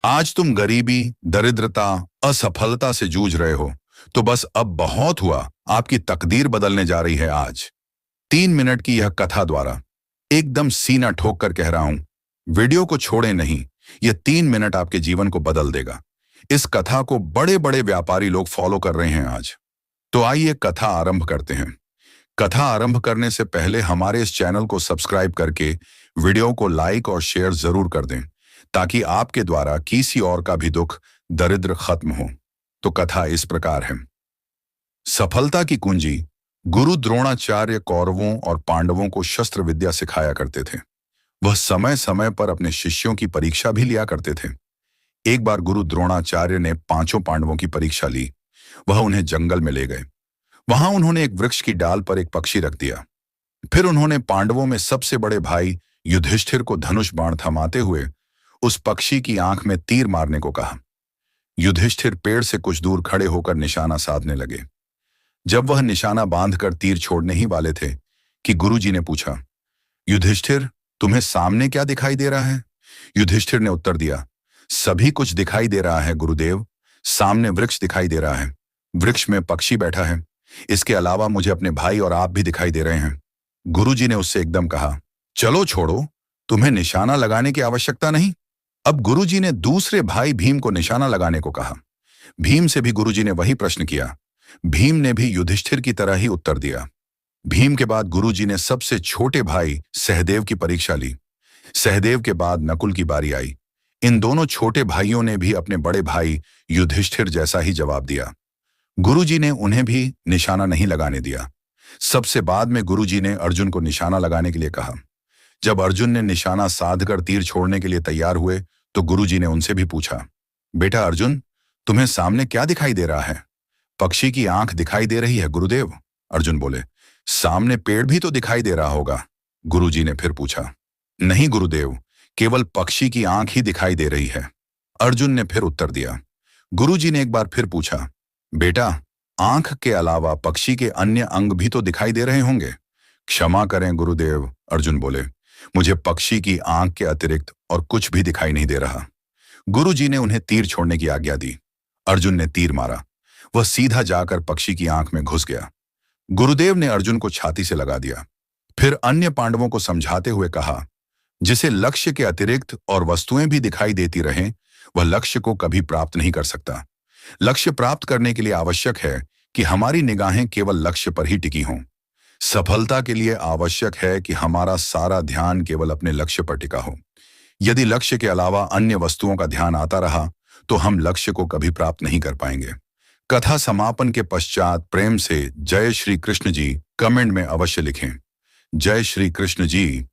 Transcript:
आज तुम गरीबी, दरिद्रता, असफलता से जूझ रहे हो, तो बस अब बहुत हुआ। आपकी तकदीर बदलने जा रही है आज। 3 मिनट की यह कथा द्वारा एकदम सीना ठोक कर कह रहा हूं, वीडियो को छोड़े नहीं। यह 3 मिनट आपके जीवन को बदल देगा। इस कथा को बड़े बड़े व्यापारी लोग फॉलो कर रहे हैं आज। तो आइए कथा आरंभ करते हैं। कथा आरंभ करने से पहले हमारे इस चैनल को सब्सक्राइब करके वीडियो को लाइक और शेयर जरूर कर दें, ताकि आपके द्वारा किसी और का भी दुख दरिद्र खत्म हो। तो कथा इस प्रकार है। सफलता की कुंजी। गुरु द्रोणाचार्य कौरवों और पांडवों को शस्त्र विद्या सिखाया करते थे। वह समय समय पर अपने शिष्यों की परीक्षा भी लिया करते थे। एक बार गुरु द्रोणाचार्य ने 5 पांडवों की परीक्षा ली। वह उन्हें जंगल में ले गए। वहां उन्होंने एक वृक्ष की डाल पर एक पक्षी रख दिया। फिर उन्होंने पांडवों में सबसे बड़े भाई युधिष्ठिर को धनुष बाण थमाते हुए उस पक्षी की आंख में तीर मारने को कहा। युधिष्ठिर पेड़ से कुछ दूर खड़े होकर निशाना साधने लगे। जब वह निशाना बांधकर तीर छोड़ने ही वाले थे कि गुरुजी ने पूछा, युधिष्ठिर, तुम्हें सामने क्या दिखाई दे रहा है? युधिष्ठिर ने उत्तर दिया, सभी कुछ दिखाई दे रहा है गुरुदेव। सामने वृक्ष दिखाई दे रहा है, वृक्ष में पक्षी बैठा है। इसके अलावा मुझे अपने भाई और आप भी दिखाई दे रहे हैं। गुरुजी ने उससे एकदम कहा, चलो छोड़ो, तुम्हें निशाना लगाने की आवश्यकता नहीं। अब गुरुजी ने दूसरे भाई भीम को निशाना लगाने को कहा। भीम से भी गुरुजी ने वही प्रश्न किया। भीम ने भी युधिष्ठिर की तरह ही उत्तर दिया। भीम के बाद गुरुजी ने सबसे छोटे भाई सहदेव की परीक्षा ली। सहदेव के बाद नकुल की बारी आई। इन दोनों छोटे भाइयों ने भी अपने बड़े भाई युधिष्ठिर जैसा ही जवाब दिया। गुरुजी ने उन्हें भी निशाना नहीं लगाने दिया। सबसे बाद में गुरुजी ने अर्जुन को निशाना लगाने के लिए कहा। जब अर्जुन ने निशाना साधकर तीर छोड़ने के लिए तैयार हुए तो गुरुजी ने उनसे भी पूछा, बेटा अर्जुन, तुम्हें सामने क्या दिखाई दे रहा है? पक्षी की आंख दिखाई दे रही है गुरुदेव। अर्जुन बोले, सामने पेड़ भी तो दिखाई दे रहा होगा। गुरुजी ने फिर पूछा, नहीं गुरुदेव, केवल पक्षी की आंख ही दिखाई दे रही है। अर्जुन ने फिर उत्तर दिया। गुरुजी ने एक बार फिर पूछा, बेटा, आंख के अलावा पक्षी के अन्य अंग भी तो दिखाई दे रहे होंगे। क्षमा करें गुरुदेव, अर्जुन बोले, मुझे पक्षी की आंख के अतिरिक्त और कुछ भी दिखाई नहीं दे रहा। गुरुजी ने उन्हें तीर छोड़ने की आज्ञा दी। अर्जुन ने तीर मारा। वह सीधा जाकर पक्षी की आंख में घुस गया। गुरुदेव ने अर्जुन को छाती से लगा दिया। फिर अन्य पांडवों को समझाते हुए कहा, जिसे लक्ष्य के अतिरिक्त और वस्तुएं भी दिखाई देती रहें, वह लक्ष्य को कभी प्राप्त नहीं कर सकता। लक्ष्य प्राप्त करने के लिए आवश्यक है कि हमारी निगाहें केवल लक्ष्य पर ही टिकी हों। सफलता के लिए आवश्यक है कि हमारा सारा ध्यान केवल अपने लक्ष्य पर टिका हो। यदि लक्ष्य के अलावा अन्य वस्तुओं का ध्यान आता रहा तो हम लक्ष्य को कभी प्राप्त नहीं कर पाएंगे। कथा समापन के पश्चात प्रेम से जय श्री कृष्ण जी कमेंट में अवश्य लिखें। जय श्री कृष्ण जी।